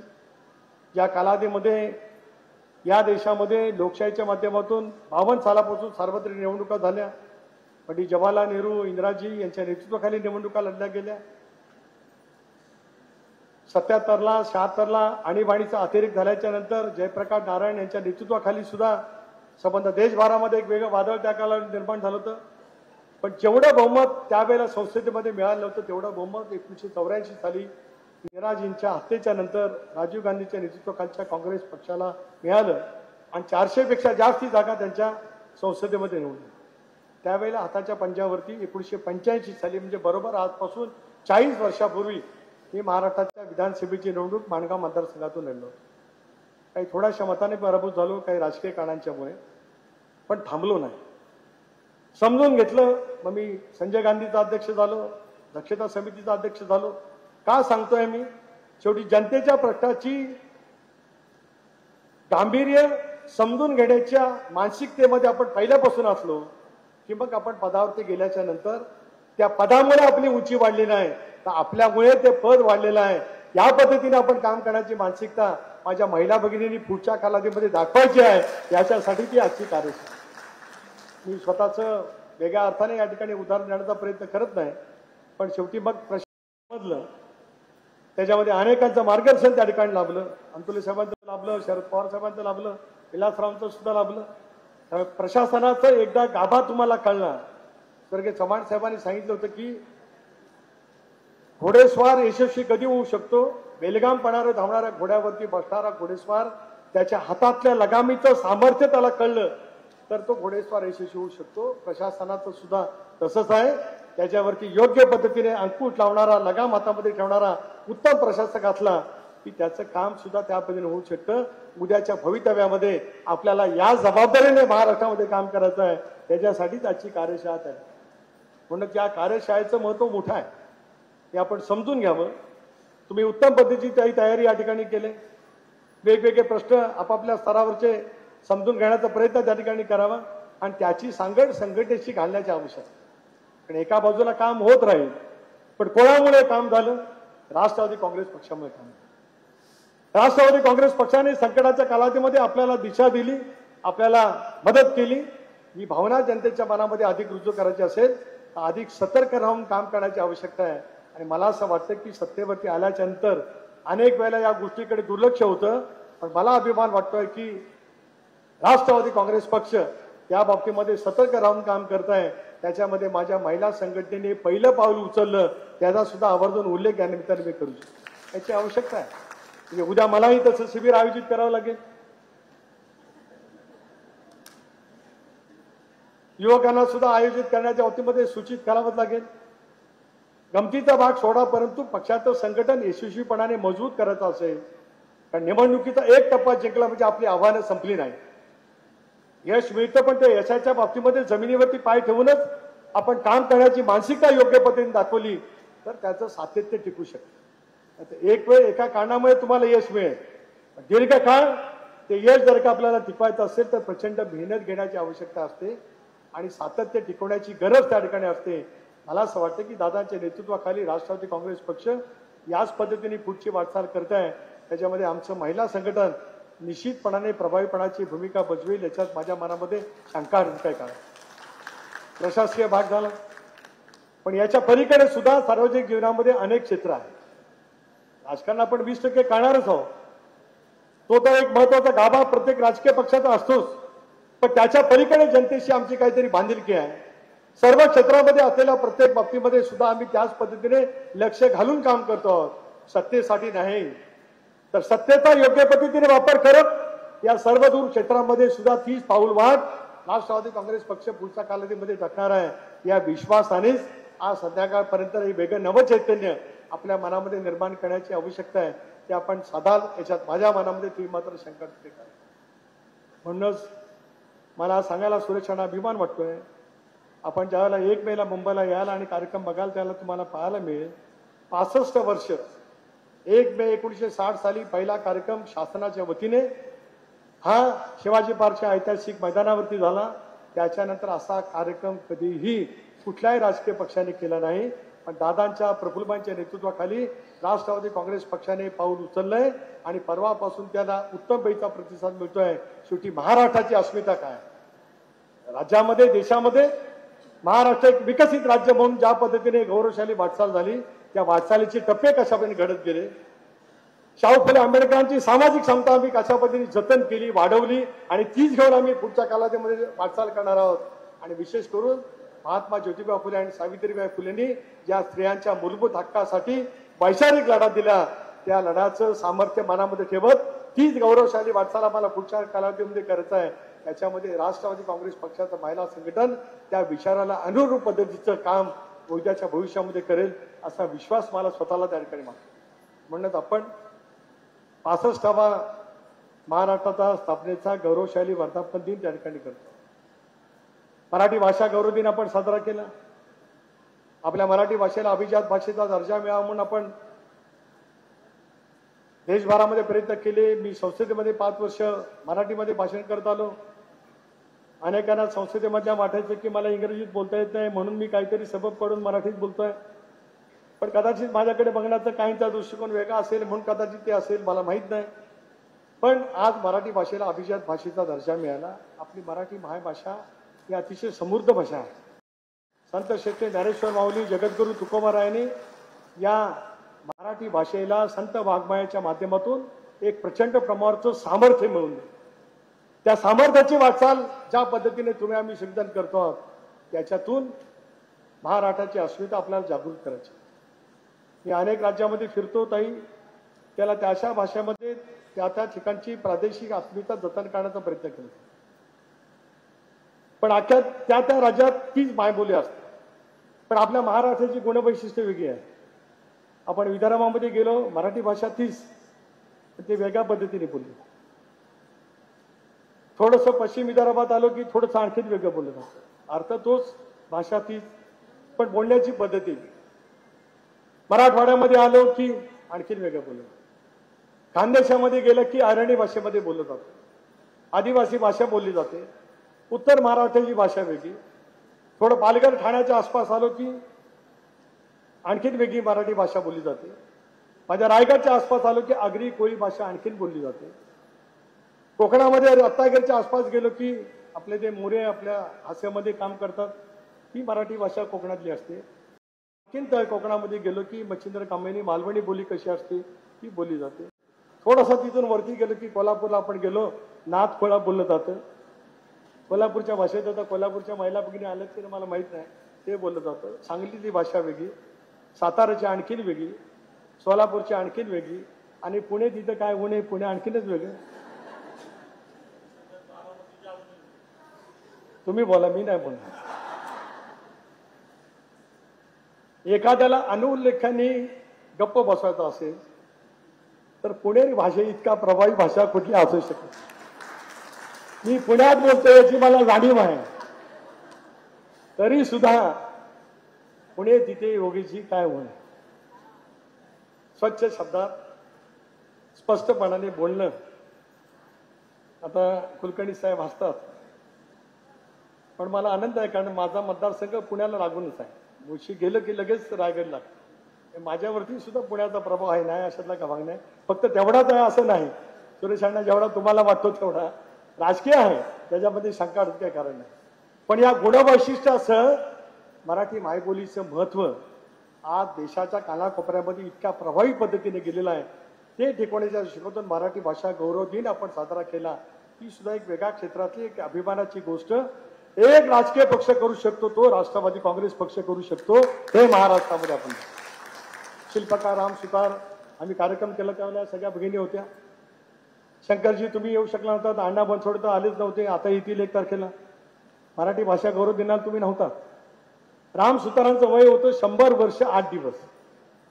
A: या कालावधीमध्ये या देशामध्ये लोकशाहीच्या माध्यमातून 52 सालापासून सार्वत्रिक निवडणुका झाल्या. पंडित जवाहरलाल नेहरू, इंदिराजी यांच्या नेतृत्वाखाली निवडणुका लढल्या गेल्या. 77 ला 76 ला आणीबाणीचा अतिरेक झाल्याच्या नंतर जयप्रकाश नारायण यांच्या नेतृत्वाखाली सुद्धा संबंध देशभरामध्ये एक वेगळं वादळ त्या काळात निर्माण झालं होतं. पण जेवढं बहुमत त्यावेळेला संसदेमध्ये मिळालं होतं तेवढं बहुमत 1984 साली इंदिराजींच्या हत्येच्या नंतर राजीव गांधीच्या नेतृत्वाखालच्या काँग्रेस पक्षाला मिळालं आणि 400 पेक्षा जास्त जागा त्यांच्या संसदेमध्ये निवडल्या. त्यावेळेला हाताच्या पंजावरती 1985 साली म्हणजे बरोबर आजपासून 40 वर्षापूर्वी मी महाराष्ट्राच्या विधानसभेची निवडणूक माणगाव मतदारसंघातून लढलो. काही थोड्याशा मताने पराभूत झालो, काही राजकीय कारणांच्यामुळे, पण थांबलो नाही. समजून घेतलं. मग मी संजय गांधीचा अध्यक्ष झालो, दक्षता समितीचा अध्यक्ष झालो. का सांगतोय मी? शेवटी जनतेच्या प्रश्नाची गांभीर्य समजून घेण्याच्या मानसिकतेमध्ये आपण पहिल्यापासून असलो की मग आपण पदावरती गेल्याच्या नंतर त्या पदामुळे आपली उंची वाढली नाही, तर आपल्यामुळे ते पद वाढलेलं आहे. या पद्धतीने आपण काम करण्याची मानसिकता माझ्या महिला भगिनींनी पुढच्या कालावधीमध्ये दाखवायची आहे. याच्यासाठी ती आजची कार्यशाळा. मी स्वतःच वेगळ्या अर्थाने या ठिकाणी उदाहरण देण्याचा प्रयत्न करत नाही, पण शेवटी मग प्रश्न त्याच्यामध्ये अनेकांचं मार्गदर्शन त्या ठिकाणी लाभलं. अंतुले साहेबांचं लाभलं, शरद पवार साहेबांचं लाभलं, विलासरावांचं सुद्धा लाभलं. त्यामुळे प्रशासनाचं एकदा गाभा तुम्हाला कळणार. स्वर्गीय चव्हाण साहेबांनी सांगितलं होतं की घोडेस्वार यशस्वी कधी होऊ शकतो? बेलगामपणाने धावणाऱ्या घोड्यावरती बसणारा घोडेस्वार त्याच्या हातातल्या लगामीचं सामर्थ्य त्याला कळलं तर तो घोडेस्वार यशस्वी होऊ शकतो. प्रशासनाचं सुद्धा तसंच आहे. त्याच्यावरती योग्य पद्धतीने अंकुश लावणारा, लगाम हातामध्ये ठेवणारा उत्तम प्रशासक असला की त्याचं काम सुद्धा त्या पद्धतीने होऊ शकतं. उद्याच्या भवितव्यामध्ये आपल्याला या जबाबदारीने महाराष्ट्रामध्ये काम करायचं आहे. त्याच्यासाठीच आजची कार्यशाळा आहे. म्हणून त्या कार्यशाळेचं महत्व मोठं आहे, हे आपण समजून घ्यावं. तुम्ही उत्तम पद्धतीची तयारी या ठिकाणी केली. वेगवेगळे प्रश्न आपापल्या स्तरावरचे समजून घेण्याचा प्रयत्न त्या ठिकाणी करावा आणि त्याची सांगड संघटनेशी घालण्याची आवश्यकता. पण एका बाजूला काम होत राहील, पण कोणामुळे काम झालं? राष्ट्रवादी काँग्रेस पक्षामुळे काम झालं. राष्ट्रवादी काँग्रेस पक्षाने संकटाच्या कालावधीमध्ये आपल्याला दिशा दिली, आपल्याला मदत केली. ही भावना जनतेच्या मनामध्ये अधिक रुजू करायची असेल तर अधिक सतर्क राहून काम करण्याची आवश्यकता आहे. आणि मला असं वाटतं की सत्तेवरती आल्याच्या नंतर अनेक वेळेला या गोष्टीकडे दुर्लक्ष होतं, पण मला अभिमान वाटतोय की राष्ट्रवादी काँग्रेस पक्ष या बाबतीमध्ये सतर्क राहून काम करत आहे. त्याच्यामध्ये माझ्या महिला संघटनेने पहिलं पाऊल उचललं, त्याचा सुद्धा आवर्जून उल्लेख या निमित्ताने मी करू शकतो. याची आवश्यकता आहे. म्हणजे उद्या मलाही तसं शिबिर आयोजित करावं लागेल. युवकांना सुद्धा आयोजित करण्याच्या बाबतीमध्ये सूचित करावंच लागेल. गमतीचा भाग सोडा, परंतु पक्षाचं संघटन यशस्वीपणाने मजबूत करायचं असेल, कारण निवडणुकीचा एक टप्पा जिंकला म्हणजे आपली आव्हानं संपली नाही. यश मिळतं, पण ते यशाच्या बाबतीमध्ये जमिनीवरती पाय ठेवूनच आपण काम करण्याची मानसिकता योग्य पद्धतीने दाखवली तर त्याचं सातत्य टिकू शकतं. एक वेळ एका कारणामुळे तुम्हाला यश मिळेल, दीर्घकाळ ते यश जर का आपल्याला टिकवायचं असेल तर प्रचंड मेहनत घेण्याची आवश्यकता असते आणि सातत्य टिकवण्याची गरज त्या ठिकाणी असते. मला असं वाटतं की दादांच्या नेतृत्वाखाली राष्ट्रवादी काँग्रेस पक्ष याच पद्धतीने पुढची वाटचाल करत आहे. त्याच्यामध्ये आमचं महिला संघटन निश्चितपणाने प्रभावीपणाची भूमिका बजवेल, याच्यात माझ्या मनामध्ये शंका काय का. प्रशासकीय भाग झाला, पण याच्या पलीकडे सुद्धा सार्वजनिक जीवनामध्ये अनेक क्षेत्र आहेत. राजकारण आपण 20% करणारच आहोत, तो तर एक महत्वाचा गाभा प्रत्येक राजकीय पक्षाचा असतोच, पण त्याच्या पलीकडे जनतेशी आमची काहीतरी बांधिलकी आहे. सर्व क्षेत्रामध्ये असलेल्या प्रत्येक बाबतीमध्ये सुद्धा आम्ही त्याच पद्धतीने लक्ष घालून काम करतो आहोत. सत्तेसाठी नाही, तर सत्तेचा योग्य पद्धतीने वापर करत या सर्व दूर क्षेत्रामध्ये सुद्धा 30 पाऊल वाट राष्ट्रवादी काँग्रेस पक्ष पुढच्या कालावधीमध्ये टाकणार आहे. या विश्वासानेच आज संध्याकाळपर्यंत हे वेगळं नवचैतन्य आपल्या मनामध्ये निर्माण करण्याची आवश्यकता आहे. ते आपण साधाल याच्यात माझ्या मनामध्ये ती मात्र शंका आहे. म्हणूनच मला सांगायला सुरेशांना अभिमान वाटतोय. आपण ज्यावेळेला 1 मेला मुंबईला याल आणि कार्यक्रम बघाल त्याला तुम्हाला पाहायला मिळेल 65 वर्ष 1 मे 1960 साली पहिला कार्यक्रम शासनाच्या वतीने हा शिवाजी पार्कच्या ऐतिहासिक मैदानावरती झाला. त्याच्यानंतर असा कार्यक्रम कधीही कुठल्याही राजकीय पक्षाने केला नाही. पण दादांच्या प्रफुल्लांच्या नेतृत्वाखाली राष्ट्रवादी काँग्रेस पक्षाने पाऊल उचललंय आणि परवापासून त्याला उत्तम पैसा प्रतिसाद मिळतोय. शेवटी महाराष्ट्राची अस्मिता काय राज्यामध्ये देशामध्ये महाराष्ट्र एक विकसित राज्य म्हणून ज्या पद्धतीने गौरवशाली वाटचाल झाली त्या वाटचालीचे टप्पे कशा पद्धतीने घडत गेले. शाहू फुले आंबेडकरांची सामाजिक समता आम्ही कशा पद्धतीने जतन केली वाढवली आणि तीच घेऊन आम्ही पुढच्या कालावधीमध्ये वाटचाल करणार आहोत. आणि विशेष करून महात्मा ज्योतिबा फुले आणि सावित्रीबाई फुलेंनी ज्या स्त्रियांच्या मूलभूत हक्कासाठी वैचारिक लढा दिला त्या लढ्याचं सामर्थ्य मनामध्ये ठेवत तीच गौरवशाली वाटचाल आम्हाला पुढच्या कालावधीमध्ये करायचं आहे. त्याच्यामध्ये राष्ट्रवादी काँग्रेस पक्षाचं महिला संघटन त्या विचाराला अनुरूप पद्धतीचं काम उद्याच्या भविष्यामध्ये करेल असा विश्वास मला स्वतःला त्या ठिकाणी मागतो. म्हणूनच आपण 65वा महाराष्ट्राचा स्थापनेचा गौरवशाली वर्धापन दिन त्या ठिकाणी करतो. मराठी भाषा गौरव दिन आपण साजरा केला. आपल्या मराठी भाषेला अभिजात भाषेचा दर्जा मिळावा म्हणून आपण देशभरामध्ये प्रयत्न केले. मी संसदेमध्ये 5 वर्ष मराठीमध्ये भाषण करत आलो. अनेकांना संसदेमधल्या वाटायचं की मला इंग्रजीत बोलता येत नाही म्हणून मी काहीतरी सबब करून मराठीत बोलतोय. पण कदाचित माझ्याकडे बघण्याचा काहींचा दृष्टिकोन वेगळा असेल म्हणून कदाचित ते असेल मला माहीत नाही. पण आज मराठी भाषेला अभिजात भाषेचा दर्जा मिळाला. आपली मराठी मायभाषा ही अतिशय समृद्ध भाषा आहे. संत श्रेष्ठ ज्ञानेश्वर माऊली जगद्गुरू तुकोबारायांनी या मराठी भाषेला संत वाङ्मयाच्या माध्यमातून एक प्रचंड प्रमाणाचं सामर्थ्य मिळवून दिलं. त्या सामर्थ्याची वाटचाल ज्या पद्धतीने तुम्ही आम्ही सिंचन करतो आहोत त्याच्यातून महाराष्ट्राची अस्मिता आपल्याला जागृत करायची. मी अनेक राज्यामध्ये फिरतो ताई त्याला त्या अशा भाषेमध्ये त्या त्या ठिकाणची प्रादेशिक अस्मिता जतन करण्याचा प्रयत्न केला. पण अख्या त्या त्या राज्यात तीच मायबोली असते. पण आपल्या महाराष्ट्राची गुणवैशिष्ट्य वेगळी आहे. आपण विदर्भामध्ये गेलो मराठी भाषा तीच ते वेगळ्या पद्धतीने बोलली. थोडंसं पश्चिम विदर्भात आलो की थोडंसं आणखीन वेगळं बोललं जातं. अर्थ तोच भाषा तीच पण बोलण्याची पद्धती. मराठवाड्यामध्ये आलो की आणखीन वेगळं बोललं. खानदेशामध्ये गेलं की अरणी भाषेमध्ये बोललं जातं. आदिवासी भाषा बोलली जाते. उत्तर महाराष्ट्राची भाषा वेगळी. थोडं पालघर ठाण्याच्या आसपास आलो की आणखीन वेगळी मराठी भाषा बोलली जाते. माझ्या रायगडच्या आसपास आलो की आगरी कोळी भाषा आणखीन बोलली जाते. कोकणामध्ये रत्नागिरीच्या आसपास गेलो की आपले जे मोरे आपल्या हास्यामध्ये काम करतात ती मराठी भाषा कोकणातली असते. आणखीन तर कोकणामध्ये गेलो की मच्छिंद्र कांबळेंनी मालवणी बोली कशी असते ती बोलली जाते. थोडंसं तिथून वरती गेलो की कोल्हापूरला आपण गेलो नाथ खोळा बोललं जातं. कोल्हापूरच्या भाषेत आता कोल्हापूरच्या महिला भगिनी आल्यात की मला माहीत नाही ते बोललं जातं. सांगलीची भाषा वेगळी. साताराची आणखीन वेगळी. सोलापूरची आणखीन वेगळी. आणि पुणे तिथं काय होणे पुणे आणखीनच वेगळं. तुम्ही बोला मी नाही बोलणार. एखाद्याला अनुल्लेखाने गप्प बसवायचं असेल तर पुणेरी भाषे इतका प्रभावी भाषा कुठली असू शकते. मी पुण्यात बोलतोय याची मला जाणीव आहे तरी सुद्धा पुणे तिथे योगीची काय होणे. स्वच्छ शब्दात स्पष्टपणाने बोलणं. आता कुलकर्णी साहेब हसतात पण मला आनंद आहे कारण माझा मतदारसंघ पुण्याला लागूनच आहे. मुळशी गेलं की लगेच रायगड लागतं. माझ्यावरती सुद्धा पुण्याचा प्रभाव आहे नाही अशातला का भाग नाही. फक्त तेवढाच आहे असं नाही. सुरेशांना जेवढा तुम्हाला वाटतो तेवढा राजकीय आहे त्याच्यामध्ये शंका काही कारण नाही. पण या गुणवैशिष्ट्यासह मराठी मायबोलीचं महत्त्व आज देशाच्या कानाकोपऱ्यामध्ये इतक्या प्रभावी पद्धतीने गेलेलं आहे. ते टिकवण्याच्या दृष्टिकोनातून मराठी भाषा गौरव दिन आपण साजरा केला. ही सुद्धा एक वेगळ्या क्षेत्रातली एक अभिमानाची गोष्ट एक राजकीय पक्ष करू शकतो तो राष्ट्रवादी काँग्रेस पक्ष करू शकतो. हे महाराष्ट्रामध्ये आपण शिल्पकार राम सुतार आम्ही कार्यक्रम केला त्यावेळेला सगळ्या भगिनी होत्या. शंकरजी तुम्ही येऊ शकला नव्हता. अण्णा बनसोडे तर आलेच नव्हते. आता येतील 1 तारखेला. मराठी भाषा गौरव दिनाला तुम्ही नव्हता. राम सुतारांचं वय होतं 100 वर्ष 8 दिवस.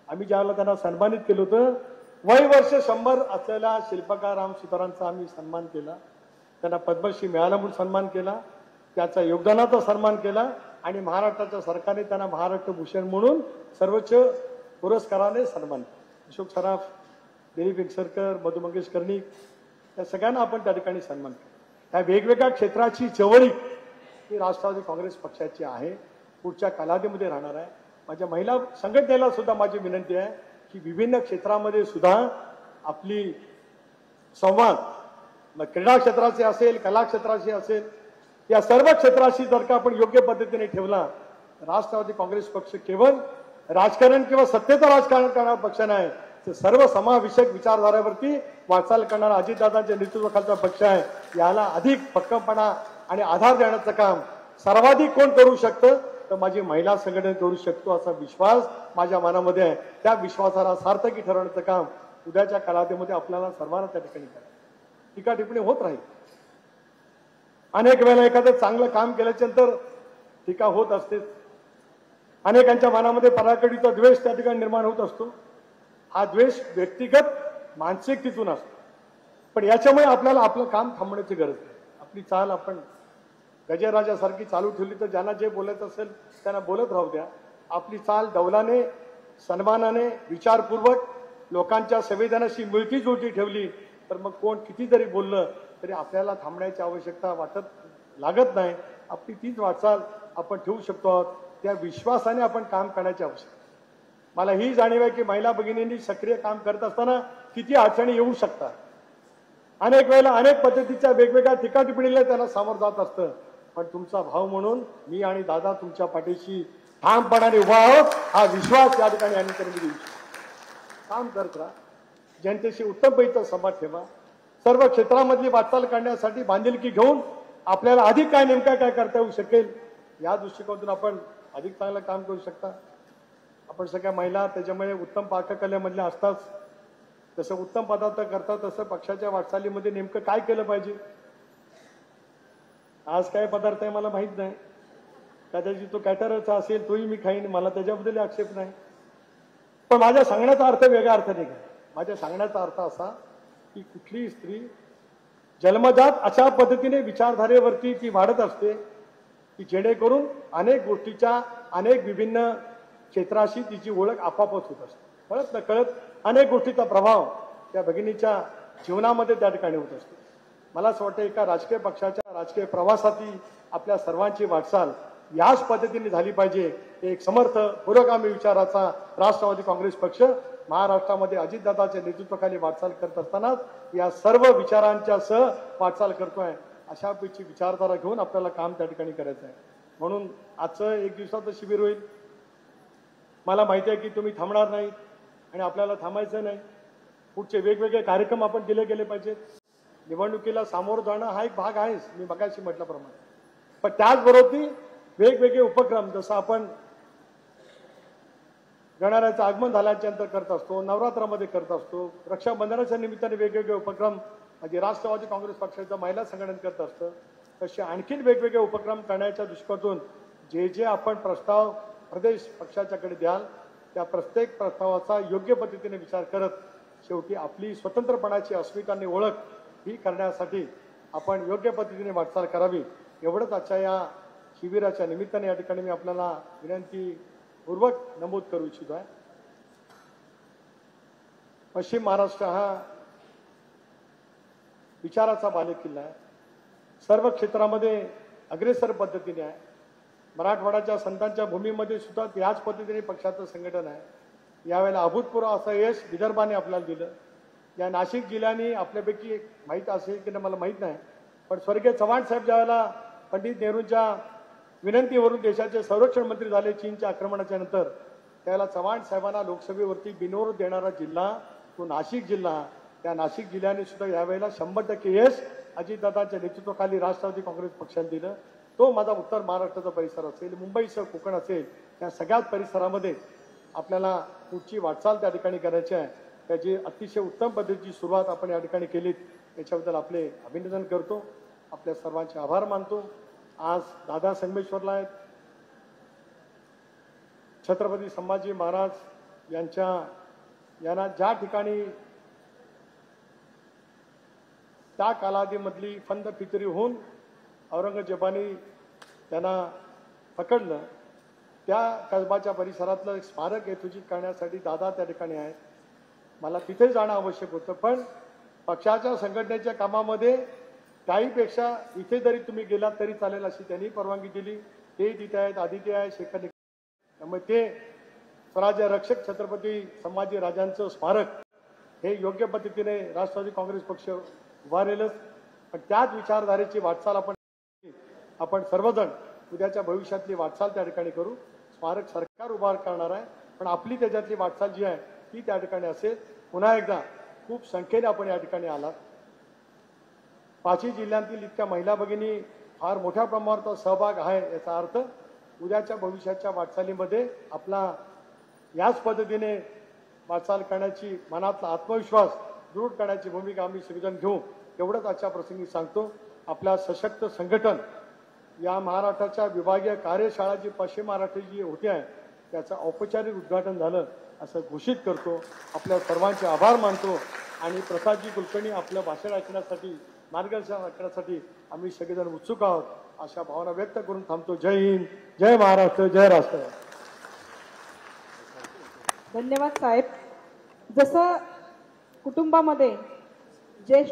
A: आम्ही ज्यावेळेला त्यांना सन्मानित केलं होतं, वय वर्ष 100 असलेल्या शिल्पकार राम सुतारांचा आम्ही सन्मान केला. त्यांना पद्मश्री मिळाला म्हणून सन्मान केला, त्याचा योगदानाचा सन्मान केला आणि महाराष्ट्राच्या सरकारने त्यांना महाराष्ट्र भूषण म्हणून सर्वोच्च पुरस्काराने सन्मान केला. अशोक सराफ, दिलीप वेंगसरकर, मधु मंगेश कर्णिक या सगळ्यांना आपण त्या ठिकाणी सन्मान केला. त्या वेगवेगळ्या क्षेत्राची जवळीक ही राष्ट्रवादी काँग्रेस पक्षाची आहे, पुढच्या कालावधीमध्ये राहणार आहे. माझ्या महिला संघटनेला सुद्धा माझी विनंती आहे की विभिन्न क्षेत्रामध्ये सुद्धा आपली संवाद, मग क्रीडा क्षेत्राचे असेल, कला क्षेत्राचे असेल, या सर्व क्षेत्राशी जर का आपण योग्य पद्धतीने ठेवला, राष्ट्रवादी काँग्रेस पक्ष केवळ राजकारण किंवा सत्तेचं राजकारण करणारा पक्ष नाही, तर सर्व समावेशक विचारधारेवरती वाटचाल करणारा अजितदादांच्या नेतृत्वाखालचा पक्ष आहे. याला अधिक भक्कमपणा आणि आधार देण्याचं काम सर्वाधिक कोण करू शकतं, तर माझी महिला संघटना करू शकतो असा विश्वास माझ्या मनामध्ये आहे. त्या विश्वासाला सार्थकी ठरवण्याचं काम उद्याच्या कालावधीमध्ये आपल्याला सर्वांना त्या ठिकाणी करायचं. टीका टिप्पणी होत राहील. अनेक वेळेला एखादं चांगलं काम केल्याच्या नंतर टीका होत असते. अनेकांच्या मनामध्ये पराकडीचा द्वेष त्या ठिकाणी निर्माण होत असतो. हा द्वेष व्यक्तिगत मानसिकतेतून असतो, पण याच्यामुळे आपल्याला आपलं काम थांबण्याची गरज नाही. आपली चाल आपण गजराजासारखी चालू ठेवली तर ज्यांना जे बोलायचं असेल त्यांना बोलत राहू द्या. आपली चाल डौलाने, सन्मानाने, विचारपूर्वक लोकांच्या संवेदनाशी मिळती जुळती ठेवली तर मग कोण किती जरी बोललं तरी आपल्याला थांबण्याची आवश्यकता लागत नाही. आपली तीच वाटचाल आपण ठेवू शकतो. त्या विश्वासाने आपण काम करण्याची आवश्यकता. मला ही जाणीव आहे की महिला भगिनींनी सक्रिय काम करत असताना किती अडचणी येऊ शकतात. अनेक वेळेला अनेक पद्धतीच्या वेगवेगळ्या टीका टिप्पणीला त्यांना सामोरं जात असतं, पण तुमचा भाव म्हणून मी आणि दादा तुमच्या पाठीशी ठामपणाने उभा आहोत. हा विश्वास या ठिकाणी आम्ही देऊ शकतो. काम करत राहा, जनतेशी उत्तमपैकी संवाद ठेवा. सर्व क्षेत्रामधली वाटचाल करण्यासाठी बांधिलकी घेऊन आपल्याला अधिक काय नेमका काय करता येऊ शकेल या दृष्टिकोनातून आपण अधिक चांगलं काम करू शकता. आपण सगळ्या महिला त्याच्यामुळे उत्तम पाककलेमधल्या असतात. जसं उत्तम पदार्थ करतात तसं पक्षाच्या वाटचालीमध्ये नेमकं काय केलं पाहिजे. आज काय पदार्थ आहे मला माहित नाही, कदाचित तो कॅटररचा असेल, तोही मी खाईन, मला त्याच्याबद्दल आक्षेप नाही. पण माझ्या सांगण्याचा अर्थ वेगळा अर्थ नाही. माझ्या सांगण्याचा अर्थ असा की कुठलीही स्त्री जन्मजात अशा पद्धतीने विचारधारेवरती ती वाढत असते की जेणेकरून अनेक गोष्टीच्या, अनेक विभिन्न क्षेत्राशी तिची ओळख आपापच होत असते. कळत न कळत अनेक गोष्टीचा प्रभाव त्या भगिनीच्या जीवनामध्ये त्या ठिकाणी होत असतो. मला असं वाटतं एका राजकीय पक्षाच्या राजकीय प्रवासाती आपल्या सर्वांची वाटचाल याच पद्धतीने झाली पाहिजे. एक समर्थ पुरोगामी विचाराचा राष्ट्रवादी काँग्रेस पक्ष महाराष्ट्रामध्ये अजितदादाच्या नेतृत्वाखाली वाटचाल करत असतानाच या सर्व विचारांच्या सह वाटचाल करतोय. अशा पैकी विचारधारा घेऊन आपल्याला काम त्या ठिकाणी करायचं आहे. म्हणून आजचं एक दिवसाचं शिबिर होईल. मला माहिती आहे की तुम्ही थांबणार नाही आणि आपल्याला थांबायचं नाही. पुढचे वेगवेगळे कार्यक्रम आपण दिले गेले पाहिजेत. निवडणुकीला सामोरं जाणं हा एक भाग आहेच, मी मगाशी म्हटल्याप्रमाणे, पण त्याचबरोबर वेगवेगळे उपक्रम जसं आपण गणरायाचं आगमन झाल्याच्या नंतर करत असतो, नवरात्रामध्ये करत असतो, रक्षाबंधनाच्या निमित्ताने वेगवेगळे उपक्रम म्हणजे राष्ट्रवादी काँग्रेस पक्षाच्या महिला संघटन करत असतं, तसे आणखीन वेगवेगळे उपक्रम करण्याच्या दृष्टीकोनातून जे जे आपण प्रस्ताव प्रदेश पक्षाच्याकडे द्याल त्या प्रत्येक प्रस्तावाचा योग्य पद्धतीने विचार करत शेवटी आपली स्वतंत्रपणाची अस्मिता आणि ओळख ही करण्यासाठी आपण योग्य पद्धतीने वाटचाल करावी. एवढंच आजच्या या शिबिराच्या निमित्ताने या ठिकाणी मी आपल्याला विनंतीपूर्वक नमूद करू इच्छितो आहे. पश्चिम महाराष्ट्र हा विचाराचा बालेकिल्ला आहे. सर्व क्षेत्रामध्ये अग्रेसर पद्धतीने आहे. मराठवाड्याच्या संतांच्या भूमीमध्ये सुद्धा याच पद्धतीने पक्षाचं संघटन आहे. यावेळेला अभूतपूर्व असं यश विदर्भाने आपल्याला दिलं. या नाशिक जिल्ह्याने आपल्यापैकी माहीत असेल की नाही मला माहीत नाही, पण स्वर्गीय चव्हाण साहेब ज्यावेळेला पंडित नेहरूंच्या विनंतीवरून देशाचे संरक्षण मंत्री झाले चीनच्या आक्रमणाच्या नंतर, त्यावेळेला चव्हाण साहेबांना लोकसभेवरती बिनविरोध देणारा जिल्हा तो नाशिक जिल्हा. त्या नाशिक जिल्ह्याने सुद्धा यावेळेला 100% यश अजितदादांच्या नेतृत्वाखाली राष्ट्रवादी काँग्रेस पक्षाने दिलं. तो माझा उत्तर महाराष्ट्राचा परिसर असेल, मुंबईसह कोकण असेल, या सगळ्याच परिसरामध्ये आपल्याला पुढची वाटचाल त्या ठिकाणी करायची आहे. त्याची अतिशय उत्तम पद्धतीची सुरुवात आपण या ठिकाणी केलीत, याच्याबद्दल आपले अभिनंदन करतो. आपल्या सर्वांचे आभार मानतो. आज दादा संगमेश्वरला आहेत, छत्रपती संभाजी महाराज यांना ज्या ठिकाणी त्या कालावधीमधली फंद फितरी होऊन औरंगजेबाने त्यांना पकडलं, त्या कसबाच्या परिसरातलं एक स्मारक यथोचित करण्यासाठी दादा त्या ठिकाणी आहेत. मला तिथे जाणं आवश्यक होतं, पण पक्षाच्या संघटनेच्या कामामध्ये काहीपेक्षा इथे जरी तुम्ही गेलात तरी चालेल अशी त्यांनी परवानगी दिली. ते तिथे आहेत, आदित्य आहे, शेखर निकम. त्यामुळे ते स्वराज्य रक्षक छत्रपती संभाजी राजांचं स्मारक हे योग्य पद्धतीने राष्ट्रवादी काँग्रेस पक्ष उभारेलच. पण त्याच विचारधारेची वाटचाल आपण सर्वजण उद्याच्या भविष्यातली वाटचाल त्या ठिकाणी करू. स्मारक सरकार उभा करणार आहे, पण आपली त्याच्यातली वाटचाल जी आहे ती त्या ठिकाणी असेल. पुन्हा एकदा खूप संख्येने आपण या ठिकाणी आलात. पाचही जिल्ह्यांतील इतक्या महिला भगिनी फार मोठ्या प्रमाणात सहभाग आहे, याचा अर्थ उद्याच्या भविष्याच्या वाटचालीमध्ये आपला याच पद्धतीने वाटचाल करण्याची, मनातला आत्मविश्वास दृढ करण्याची भूमिका आम्ही सगळेजण घेऊ. एवढंच आजच्या प्रसंगी सांगतो. आपल्या सशक्त संघटन या महाराष्ट्राच्या विभागीय कार्यशाळा जी पश्चिम महाराष्ट्र जी होती आहे त्याचं औपचारिक उद्घाटन झालं असं घोषित करतो. आपल्या सर्वांचे आभार मानतो आणि प्रसादजी कुलकर्णी आपलं भाषण ऐकण्यासाठी, मार्गदर्शन ऐकण्यासाठी आम्ही सगळेजण उत्सुक आहोत अशा भावना व्यक्त करून थांबतो. जय हिंद, जय महाराष्ट्र, जय राष्ट्र.
B: धन्यवाद साहेब. जसं कुटुंबामध्ये ज्येष्ठ